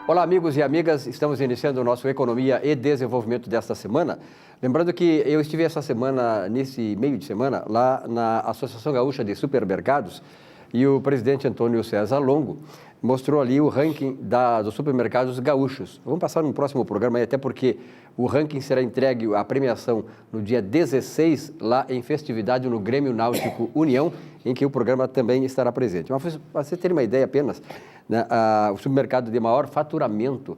Olá, amigos e amigas, estamos iniciando o nosso Economia e Desenvolvimento desta semana. Lembrando que eu estive essa semana, nesse meio de semana, lá na Associação Gaúcha de Supermercados e o presidente Antônio César Longo mostrou ali o ranking dos supermercados gaúchos. Vamos passar no próximo programa, até porque o ranking será entregue, a premiação, no dia 16, lá em festividade no Grêmio Náutico União, em que o programa também estará presente. Mas para você ter uma ideia apenas, né, o supermercado de maior faturamento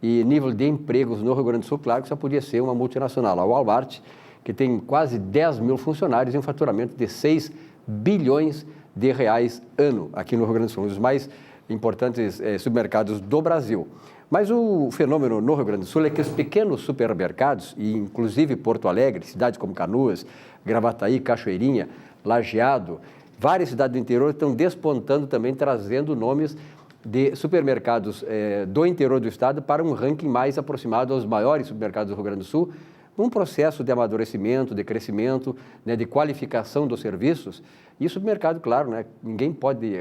e nível de empregos no Rio Grande do Sul, claro que só podia ser uma multinacional, a Walmart, que tem quase 10 mil funcionários e um faturamento de 6 bilhões de reais ano aqui no Rio Grande do Sul, um dos mais importantes supermercados do Brasil. Mas o fenômeno no Rio Grande do Sul é que os pequenos supermercados, e inclusive Porto Alegre, cidades como Canoas, Gravataí, Cachoeirinha, Lajeado, várias cidades do interior estão despontando também, trazendo nomes de supermercados do interior do estado para um ranking mais aproximado aos maiores supermercados do Rio Grande do Sul, um processo de amadurecimento, de crescimento, né, de qualificação dos serviços. E o supermercado, claro, né,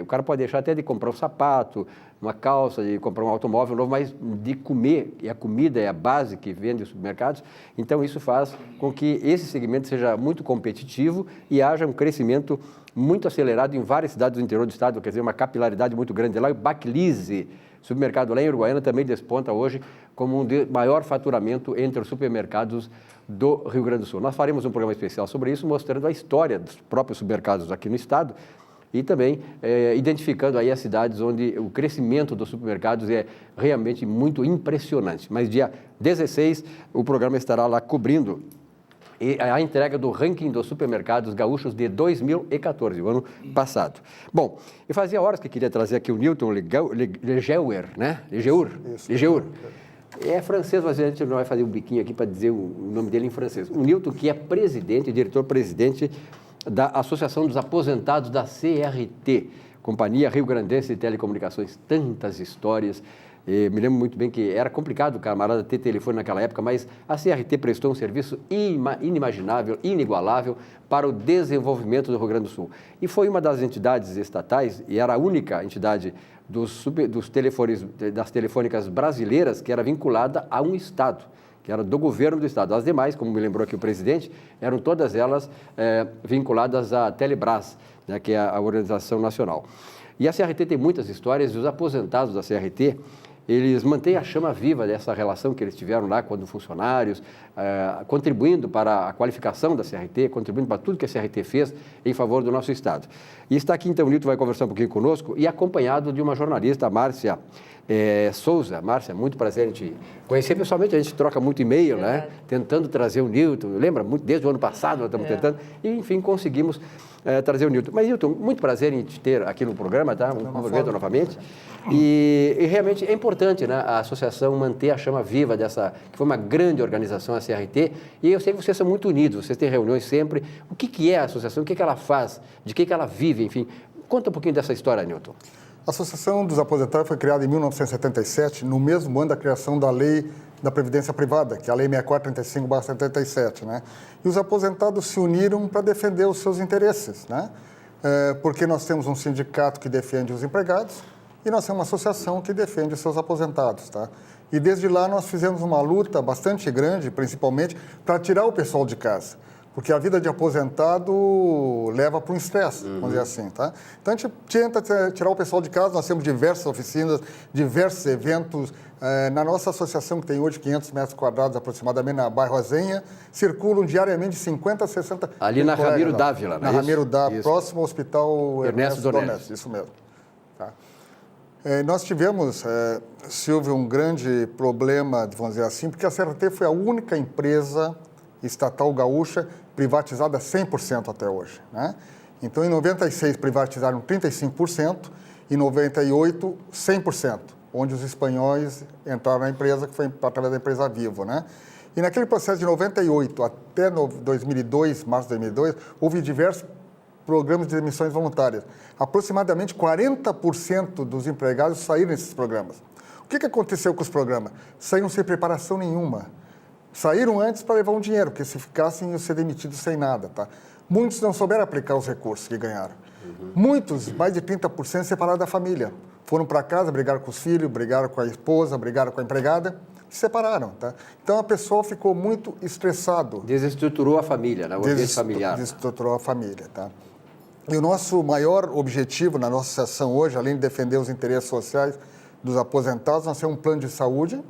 o cara pode deixar até de comprar um sapato, uma calça, de comprar um automóvel novo, mas de comer, e a comida é a base que vende os supermercados, então isso faz com que esse segmento seja muito competitivo e haja um crescimento muito acelerado em várias cidades do interior do estado, quer dizer, uma capilaridade muito grande lá. O Baclise, supermercado lá em Uruguaiana, também desponta hoje como um maior faturamento entre os supermercados do Rio Grande do Sul. Nós faremos um programa especial sobre isso, mostrando a história dos próprios supermercados aqui no estado e também identificando aí as cidades onde o crescimento dos supermercados é realmente muito impressionante. Mas dia 16 o programa estará lá cobrindo a entrega do ranking dos supermercados gaúchos de 2014, o ano passado. Bom, eu fazia horas que queria trazer aqui o Newton Legeur, né? Legeur. É francês, mas a gente não vai fazer um biquinho aqui para dizer o nome dele em francês. O Newton, que é diretor-presidente da Associação dos Aposentados da CRT, Companhia Rio Grandense de Telecomunicações. Tantas histórias. Me lembro muito bem que era complicado o camarada ter telefone naquela época, mas a CRT prestou um serviço inimaginável, inigualável para o desenvolvimento do Rio Grande do Sul. E foi uma das entidades estatais, e era a única entidade das telefônicas brasileiras que era vinculada a um estado, que era do governo do estado. As demais, como me lembrou aqui o presidente, eram todas elas vinculadas à Telebrás, né, que é a organização nacional. E a CRT tem muitas histórias, e os aposentados da CRT, eles mantêm a chama viva dessa relação que eles tiveram lá quando funcionários, contribuindo para a qualificação da CRT, contribuindo para tudo que a CRT fez em favor do nosso estado. E está aqui, então, o Nilton vai conversar um pouquinho conosco, e acompanhado de uma jornalista, a Márcia Souza. Márcia, muito prazer em te conhecer pessoalmente, a gente troca muito e-mail, né? Tentando trazer o Nilton, lembra? Desde o ano passado nós estamos tentando, e enfim, conseguimos trazer o Nilton. Mas, Nilton, muito prazer em te ter aqui no programa, tá? Um cumprimento novamente. E realmente é importante, né, a associação manter a chama viva que foi uma grande organização, a CRT, e eu sei que vocês são muito unidos, vocês têm reuniões sempre. O que é a associação, o que ela faz, de que ela vive, enfim. Conta um pouquinho dessa história, Nilton. A Associação dos Aposentados foi criada em 1977, no mesmo ano da criação da Lei da Previdência Privada, que é a Lei 6435/77, né? E os aposentados se uniram para defender os seus interesses, né? Porque nós temos um sindicato que defende os empregados e nós temos uma associação que defende os seus aposentados, tá? E desde lá nós fizemos uma luta bastante grande, principalmente, para tirar o pessoal de casa. Porque a vida de aposentado leva para um estresse, vamos dizer assim, tá? Então, a gente tenta tirar o pessoal de casa, nós temos diversas oficinas, diversos eventos. Na nossa associação, que tem hoje 500 metros quadrados aproximadamente, na bairro Azenha, circulam diariamente 50 a 60... Ali na Ramiro Dávila, né? Na Ramiro Dávila, próximo ao Hospital Ernesto Donelli. Isso mesmo. Tá? Nós tivemos, Silvio, um grande problema, vamos dizer assim, porque a CRT foi a única empresa estatal gaúcha privatizada 100% até hoje, né? Então, em 96 privatizaram 35%, em 98 100%, onde os espanhóis entraram na empresa, que foi através da empresa Vivo, né? E naquele processo de 98 até 2002, março de 2002, houve diversos programas de demissões voluntárias. Aproximadamente 40% dos empregados saíram desses programas. O que aconteceu com os programas? Saíram sem preparação nenhuma. Saíram antes para levar um dinheiro, porque se ficassem iam ser demitidos sem nada, tá? Muitos não souberam aplicar os recursos que ganharam. Muitos, mais de 30%, separaram da família. foram para casa, brigaram com os filhos, brigaram com a esposa, brigaram com a empregada, se separaram, tá? Então a pessoa ficou muito estressado. Desestruturou a família, né? O ambiente familiar. Desestruturou a família, tá? E o nosso maior objetivo na nossa associação hoje, além de defender os interesses sociais dos aposentados, nós temos um plano de saúde,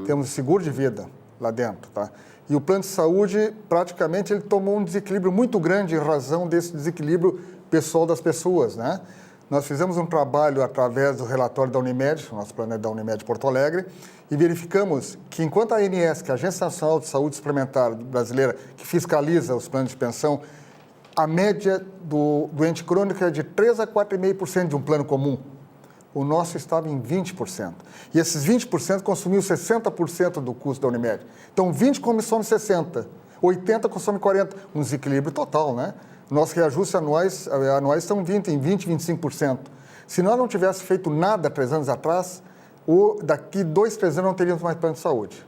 temos seguro de vida lá dentro, tá? E o plano de saúde, praticamente, ele tomou um desequilíbrio muito grande em razão desse desequilíbrio pessoal das pessoas, né? Nós fizemos um trabalho através do relatório da Unimed, o nosso plano é da Unimed Porto Alegre, e verificamos que enquanto a ANS, que é a Agência Nacional de Saúde Suplementar Brasileira, que fiscaliza os planos de pensão, a média do doente crônico é de 3 a 4,5% de um plano comum. O nosso estava em 20%. E esses 20% consumiu 60% do custo da Unimed. Então, 20 consome 60%, 80% consome 40%. Um desequilíbrio total, né? Nossos reajustes anuais estão em 25%. Se nós não tivéssemos feito nada 3 anos atrás, daqui 2, 3 anos não teríamos mais plano de saúde.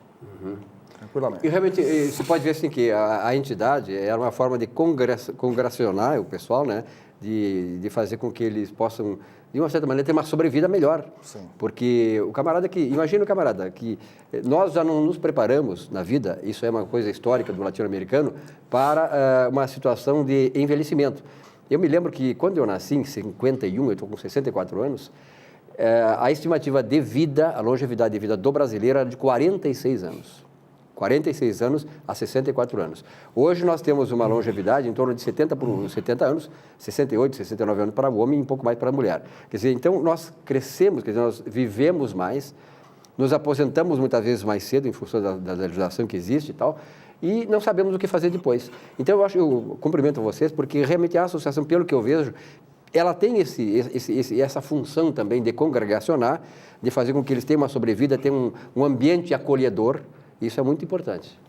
Tranquilamente. E realmente se pode ver assim que a entidade era uma forma de congracionar o pessoal, né? De fazer com que eles possam, de uma certa maneira, ter uma sobrevida melhor. Sim. Porque o camarada imagina o camarada, que nós já não nos preparamos na vida, isso é uma coisa histórica do latino-americano, para uma situação de envelhecimento. Eu me lembro que quando eu nasci, em 51, eu estou com 64 anos, a estimativa de vida, a longevidade de vida do brasileiro era de 46 anos. 46 anos a 64 anos. Hoje nós temos uma longevidade em torno de 70 anos, 68, 69 anos para o homem e um pouco mais para a mulher. Quer dizer, então nós crescemos, quer dizer, nós vivemos mais, nos aposentamos muitas vezes mais cedo em função da legislação que existe e tal, e não sabemos o que fazer depois. Então eu cumprimento vocês porque realmente a associação, pelo que eu vejo, ela tem essa função também de congregacionar, de fazer com que eles tenham uma sobrevida, tenham um ambiente acolhedor. Isso é muito importante.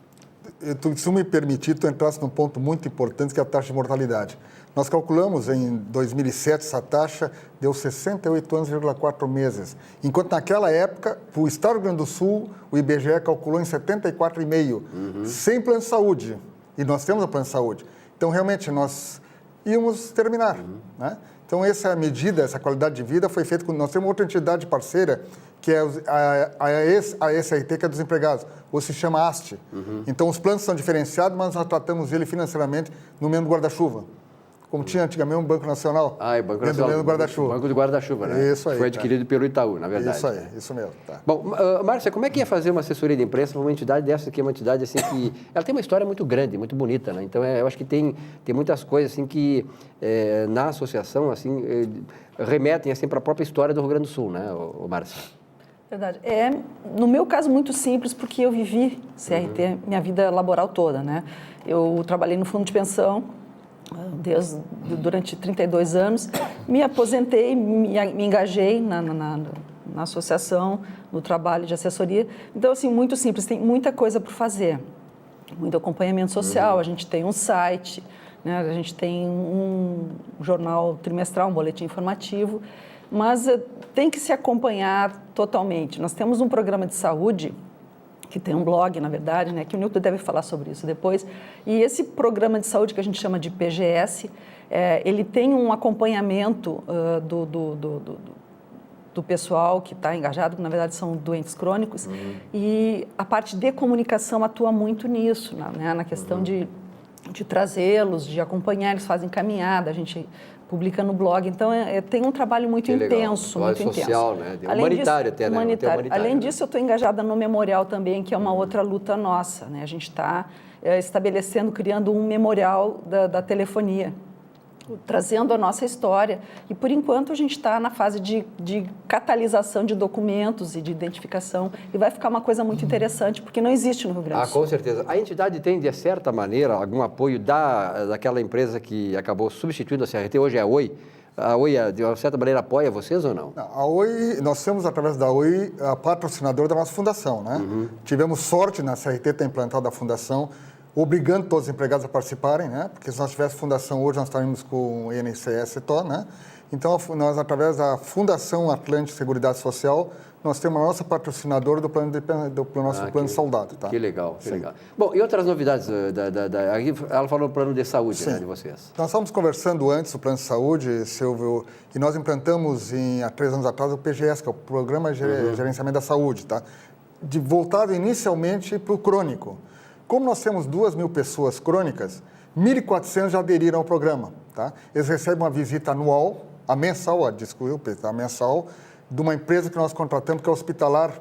Se me permitir, tu entrasse num ponto muito importante, que é a taxa de mortalidade. Nós calculamos em 2007, essa taxa deu 68 anos,4 meses. Enquanto naquela época, para o Estado do Rio Grande do Sul, o IBGE calculou em 74,5, sem plano de saúde. E nós temos o plano de saúde. Então, realmente, nós íamos terminar, né? Então, essa medida, essa qualidade de vida foi feita com... Nós temos outra entidade parceira, que é a SRT, que é dos empregados, ou se chama AST. Então, os planos são diferenciados, mas nós tratamos ele financeiramente no mesmo guarda-chuva. Como tinha antigamente um Banco Nacional. O Banco Nacional. Mesmo guarda-chuva. Banco de guarda-chuva, né? Isso aí. Foi adquirido pelo Itaú, na verdade. Isso aí, isso mesmo. Tá. Bom, Márcia, como é que é fazer uma assessoria de imprensa para uma entidade dessa, que é uma entidade assim que... Ela tem uma história muito grande, muito bonita, né? Então, eu acho que tem muitas coisas assim que na associação, assim, remetem assim, para a própria história do Rio Grande do Sul, né, Márcia? Verdade. No meu caso, muito simples, porque eu vivi CRT minha vida laboral toda, né? Eu trabalhei no fundo de pensão durante 32 anos, me aposentei, me engajei na associação, no trabalho de assessoria. Então, assim, muito simples, tem muita coisa para fazer, muito acompanhamento social, a gente tem um site, né? A gente tem um jornal trimestral, um boletim informativo, mas tem que se acompanhar totalmente. Nós temos um programa de saúde, que tem um blog, na verdade, né, que o Nilton deve falar sobre isso depois, e esse programa de saúde que a gente chama de PGS, ele tem um acompanhamento do pessoal que está engajado, que na verdade são doentes crônicos, e a parte de comunicação atua muito nisso, né, na questão de trazê-los, de acompanhar, eles fazem caminhada, a gente publica no blog, então tem um trabalho muito intenso, muito social, intenso. Né? Humanitário até, né? Humanitário. Além disso, eu estou engajada no memorial também, que é uma outra luta nossa, né? A gente está estabelecendo, criando um memorial da telefonia, trazendo a nossa história. E, por enquanto, a gente está na fase de catalisação de documentos e de identificação. E vai ficar uma coisa muito interessante, porque não existe no Rio Grande do Sul. Com certeza. A entidade tem, de certa maneira, algum apoio daquela empresa que acabou substituindo a CRT, hoje é a Oi. A Oi, de uma certa maneira, apoia vocês ou não? A Oi, nós temos, através da Oi, a patrocinadora da nossa fundação, né? Tivemos sorte na CRT ter implantado a fundação, obrigando todos os empregados a participarem, né? Porque se nós tivéssemos fundação hoje, nós estaríamos com o INSS e TO, né? Então, nós, através da Fundação Atlântica Seguridade Social, nós temos a nossa patrocinadora do nosso plano de saudade. Tá? Que legal, que legal. Bom, e outras novidades? Ela falou do plano de saúde, né, de vocês. Nós estávamos conversando antes do plano de saúde, Silvio, e nós implantamos há 3 anos atrás o PGS, que é o Programa de Gerenciamento da Saúde, tá? Voltado inicialmente para o crônico. Como nós temos 2.000 pessoas crônicas, 1.400 já aderiram ao programa. Tá? Eles recebem uma visita anual, mensal, de uma empresa que nós contratamos, que é o Hospitalar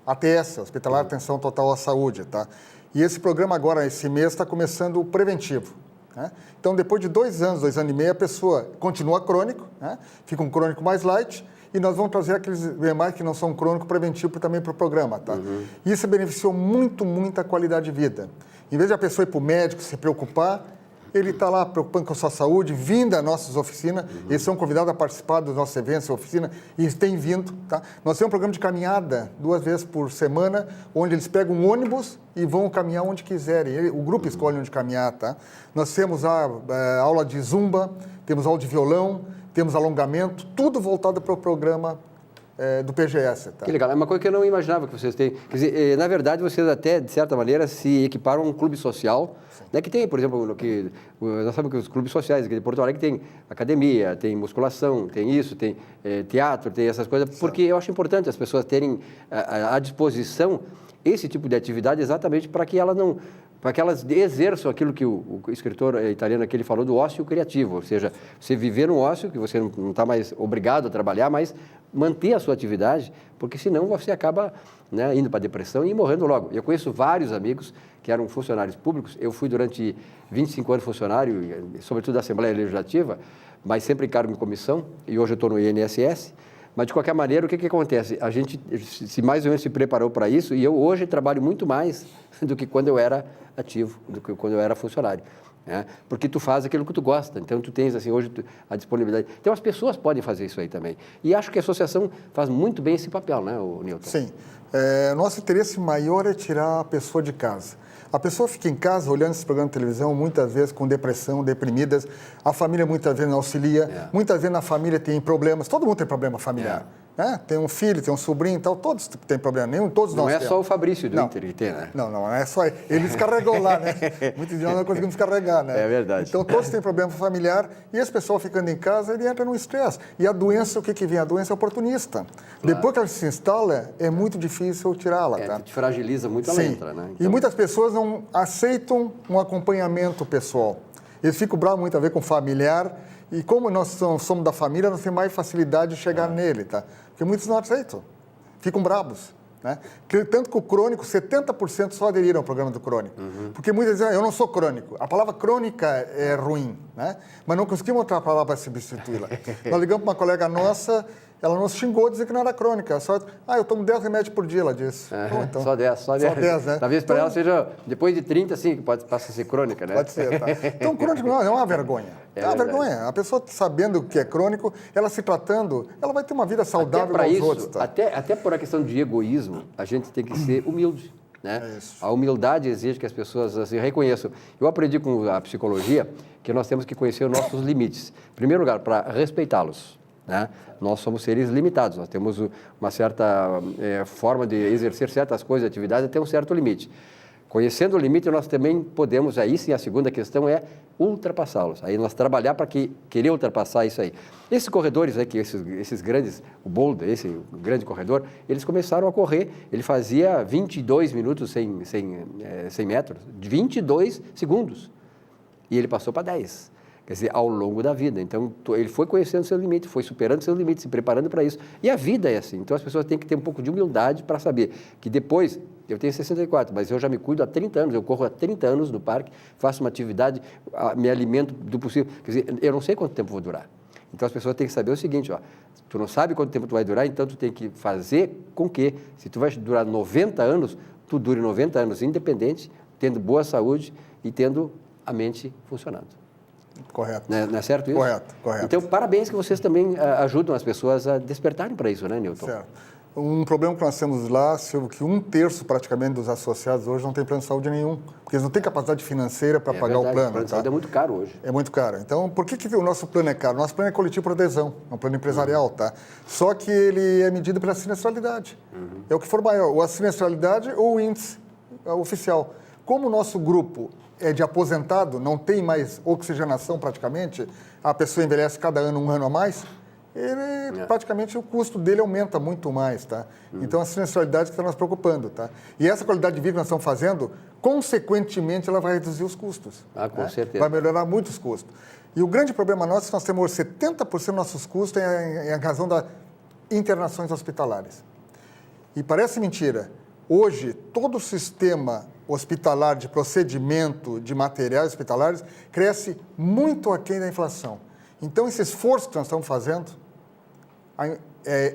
ATS, Hospitalar Atenção Total à Saúde. Tá? E esse programa agora, esse mês, está começando o preventivo. Né? Então, depois de 2 anos, 2 anos e meio, a pessoa continua crônico, né? Fica um crônico mais light, e nós vamos trazer aqueles demais que não são crônicos preventivo também para o programa. Tá? Isso beneficiou muita qualidade de vida. Em vez de a pessoa ir para o médico se preocupar, ele está lá preocupando com a sua saúde, vindo às nossas oficinas, eles são convidados a participar dos nossos eventos, oficina, e eles têm vindo. Tá? Nós temos um programa de caminhada 2 vezes por semana, onde eles pegam um ônibus e vão caminhar onde quiserem. O grupo escolhe onde caminhar. Tá? Nós temos a aula de zumba, temos aula de violão, temos alongamento, tudo voltado para o programa do PGS. Tá? Que legal. É uma coisa que eu não imaginava que vocês têm. Quer dizer, na verdade, vocês até, de certa maneira, se equiparam a um clube social, né, que tem, por exemplo, nós sabemos que os clubes sociais aqui de Porto Alegre tem academia, tem musculação, tem isso, tem teatro, tem essas coisas, porque eu acho importante as pessoas terem à disposição esse tipo de atividade exatamente para que elas exerçam aquilo que o escritor italiano aqui ele falou do ócio criativo, ou seja, você viver um ócio que você não está mais obrigado a trabalhar, mas manter a sua atividade, porque senão você acaba, né, indo para a depressão e morrendo logo. Eu conheço vários amigos que eram funcionários públicos, eu fui durante 25 anos funcionário, sobretudo da Assembleia Legislativa, mas sempre em cargo de comissão, e hoje eu estou no INSS. Mas, de qualquer maneira, o que acontece? A gente se mais ou menos se preparou para isso e eu hoje trabalho muito mais do que quando eu era ativo, do que quando eu era funcionário. Né? Porque tu faz aquilo que tu gosta, então tu tens assim, hoje a disponibilidade. Então, as pessoas podem fazer isso aí também. E acho que a associação faz muito bem esse papel, né, Nilton? Sim. Nosso interesse maior é tirar a pessoa de casa. A pessoa fica em casa olhando esse programa de televisão, muitas vezes com depressão, deprimidas. A família muitas vezes não auxilia. Muitas vezes na família tem problemas. Todo mundo tem problema familiar. Né? Tem um filho, tem um sobrinho e tal. Todos têm problema. Todos nós temos. Não é só o Fabrício do Inter que tem, né? Não é só ele. Ele descarregou lá, né? Muitos de nós não conseguimos descarregar, né? É verdade. Então, todos têm problema familiar. E esse pessoal ficando em casa, ele entra no estresse. E a doença, o que vem? A doença é oportunista. Claro. Depois que ela se instala, é muito difícil tirá-la. Tá? Te fragiliza muito, ela entra, né? Então... E muitas pessoas não aceitam um acompanhamento pessoal. Eles ficam bravos muitas vezes com o familiar. E como nós somos da família, nós temos mais facilidade de chegar nele, tá? Porque muitos não aceitam, ficam bravos, né? Tanto que o crônico, 70% só aderiram ao programa do crônico. Porque muitas dizem, eu não sou crônico. A palavra crônica é ruim, né? Mas não conseguimos outra palavra para substituí-la. Nós ligamos para uma colega nossa, ela nos xingou, dizendo que não era crônica. Só, eu tomo 10 remédios por dia, ela disse. Então, só 10. Só 10, né? Talvez para ela seja, depois de 30, sim, que passa a ser crônica, né? Pode ser, tá? Então, crônico não é uma vergonha. É uma vergonha. A pessoa sabendo o que é crônico, ela se tratando, ela vai ter uma vida saudável com os outros. Tá? Até por a questão de egoísmo, a gente tem que ser humilde. Né? A humildade exige que as pessoas assim, reconheçam. Eu aprendi com a psicologia que nós temos que conhecer os nossos limites. Em primeiro lugar, para respeitá-los. Né? Nós somos seres limitados, nós temos uma certa forma de exercer certas coisas, atividades até um certo limite. Conhecendo o limite, nós também podemos, aí sim, a segunda questão é ultrapassá-los. Aí nós trabalhar para querer ultrapassar isso aí. Esses corredores, que esses grandes, o Boulder, esse grande corredor, eles começaram a correr, ele fazia 22 minutos 100 metros, 22 segundos, e ele passou para 10. Quer dizer, ao longo da vida. Então, ele foi conhecendo seu limite, foi superando seu limite, se preparando para isso. E a vida é assim. Então, as pessoas têm que ter um pouco de humildade para saber que depois, eu tenho 64, mas eu já me cuido há 30 anos, eu corro há 30 anos no parque, faço uma atividade, me alimento do possível. Quer dizer, eu não sei quanto tempo vou durar. Então, as pessoas têm que saber o seguinte, tu não sabe quanto tempo tu vai durar, então tu tem que fazer com que, se tu vai durar 90 anos, tu dure 90 anos independente, tendo boa saúde e tendo a mente funcionando. Correto. Não é certo isso? Correto. Então, parabéns que vocês também ajudam as pessoas a despertarem para isso, né, Nilton? Certo. Um problema que nós temos lá, Silvio, que 1/3 praticamente dos associados hoje não tem plano de saúde nenhum, porque eles não têm capacidade financeira para pagar verdade, o plano. O plano de tá? saúde é muito caro hoje. É muito caro. Então, por que o nosso plano é caro? O nosso plano é coletivo por adesão, é um plano empresarial, tá? Só que ele é medido pela sinistralidade. É o que for maior, ou a sinistralidade ou o índice oficial. Como o nosso grupo é de aposentado, não tem mais oxigenação praticamente, a pessoa envelhece cada ano 1 ano a mais, praticamente o custo dele aumenta muito mais, tá? Então, a sinistralidade que está nos preocupando, tá? E essa qualidade de vida que nós estamos fazendo, consequentemente, ela vai reduzir os custos. Ah, com certeza. Vai melhorar muito os custos. E o grande problema nosso é que nós temos 70% dos nossos custos em razão das internações hospitalares. E parece mentira, hoje, todo o sistema hospitalar de procedimento, de materiais hospitalares, cresce muito aquém da inflação. Então, esse esforço que nós estamos fazendo,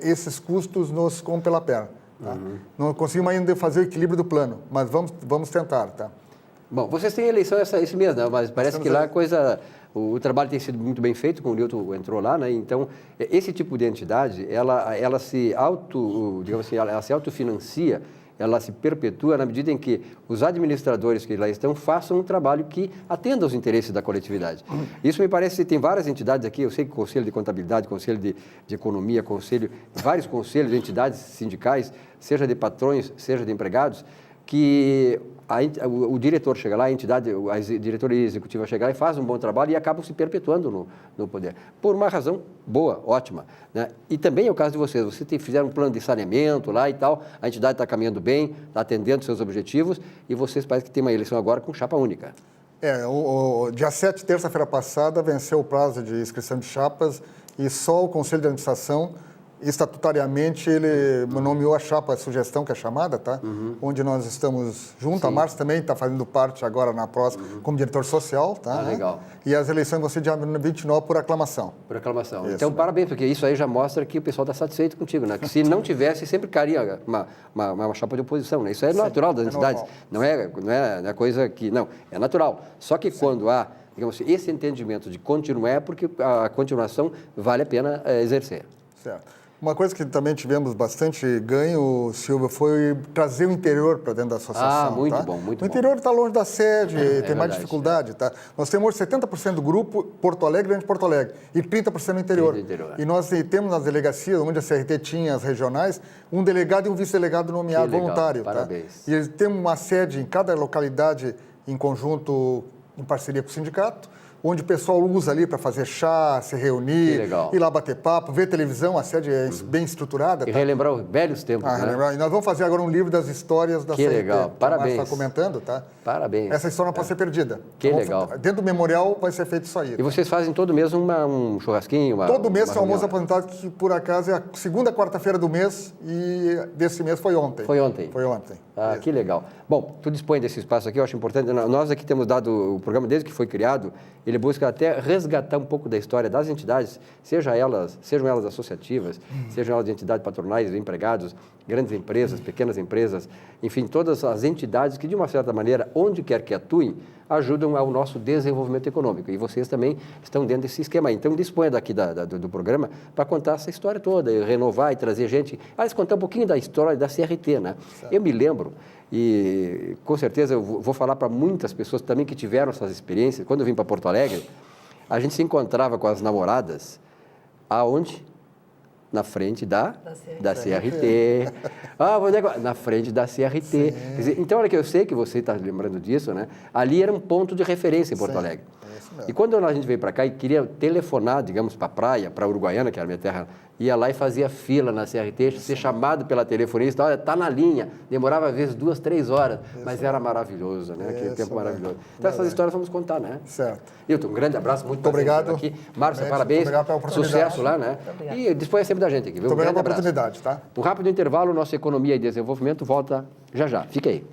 esses custos nos comem pela perna. Tá? Não conseguimos ainda fazer o equilíbrio do plano, mas vamos tentar. Tá? Bom, vocês têm eleição esse mês, né? Mas parece que lá a coisa... O trabalho tem sido muito bem feito, como o Nilton entrou lá, né? Então, esse tipo de entidade, ela se autofinancia, ela se perpetua na medida em que os administradores que lá estão façam um trabalho que atenda aos interesses da coletividade. Isso me parece que tem várias entidades aqui, eu sei que o Conselho de Contabilidade, Conselho de Economia, vários conselhos de entidades sindicais, seja de patrões, seja de empregados, que o diretor chega lá, a diretoria executiva chega lá e faz um bom trabalho e acabam se perpetuando no poder. Por uma razão boa, ótima. Né? E também é o caso de vocês. Vocês fizeram um plano de saneamento lá e tal, a entidade está caminhando bem, está atendendo seus objetivos e vocês parece que tem uma eleição agora com chapa única. O dia 7, terça-feira passada, venceu o prazo de inscrição de chapas e só o Conselho de Administração, estatutariamente, ele nomeou a chapa, a sugestão que é chamada, tá? Onde nós estamos juntos. Sim. A Márcia também está fazendo parte agora na próxima como diretor social, tá? Legal. E as eleições vão ser dia 29 por aclamação. Por aclamação. Isso. Então, parabéns, porque isso aí já mostra que o pessoal está satisfeito contigo, né? Que se não tivesse, sempre caria uma chapa de oposição, né? Isso é natural das entidades. Não é coisa que... Não, é natural. Só que quando há, digamos assim, esse entendimento de continuar, é porque a continuação vale a pena exercer. Certo. Uma coisa que também tivemos bastante ganho, Silvio, foi trazer o interior para dentro da associação. Muito bom, muito bom. O interior está longe da sede, tem mais verdade, dificuldade. Tá? Nós temos 70% do grupo Porto Alegre, dentro de Porto Alegre, e 30% no interior. E nós temos nas delegacias, onde a CRT tinha as regionais, um delegado e um vice-delegado nomeado voluntário. Parabéns. Tá? E temos uma sede em cada localidade, em conjunto, em parceria com o sindicato, onde o pessoal usa ali para fazer chá, se reunir, ir lá bater papo, ver televisão, a sede é bem estruturada. E relembrar os velhos tempos, né? E nós vamos fazer agora um livro das histórias da CRT. Que legal, parabéns. Está comentando, tá? Parabéns. Essa história não pode ser perdida. Que legal. Dentro do memorial vai ser feito isso aí. E vocês fazem todo mês um churrasquinho? Todo mês tem um almoço aposentado, que por acaso é a segunda quarta-feira do mês, e desse mês foi ontem. Foi ontem? Foi ontem. Ah, que legal. Bom, tu dispõe desse espaço aqui, eu acho importante. Nós aqui temos dado o programa, desde que foi criado, ele busca até resgatar um pouco da história das entidades, sejam elas associativas, sejam elas de entidades patronais, de empregados, grandes empresas, pequenas empresas, enfim, todas as entidades que, de uma certa maneira, onde quer que atuem, ajudam ao nosso desenvolvimento econômico. E vocês também estão dentro desse esquema aí. Então, disponha daqui do programa para contar essa história toda, e renovar e trazer gente. Aliás, contar um pouquinho da história da CRT, né? Certo. Eu me lembro, e com certeza eu vou falar para muitas pessoas também que tiveram essas experiências. Quando eu vim para Porto Alegre, a gente se encontrava com as namoradas, aonde? Na frente da CRT. Na frente da CRT. Quer dizer, então, olha que eu sei que você está lembrando disso, né? Ali era um ponto de referência em Porto Alegre. E quando a gente veio para cá e queria telefonar, digamos, para a praia, para a Uruguaiana, que era a minha terra, ia lá e fazia fila na CRT, ser chamado pela telefonista, olha, está na linha. Demorava, às vezes, 2, 3 horas, mas era maravilhoso, né? Aquele tempo maravilhoso. Então, essas histórias vamos contar, né? Certo. Nilton, um grande abraço, muito obrigado aqui. Márcia, parabéns. Sucesso lá, né? E disponha sempre da gente aqui, viu? Muito obrigado pela oportunidade, tá? Um rápido intervalo, nossa Economia e Desenvolvimento volta já já. Fica aí.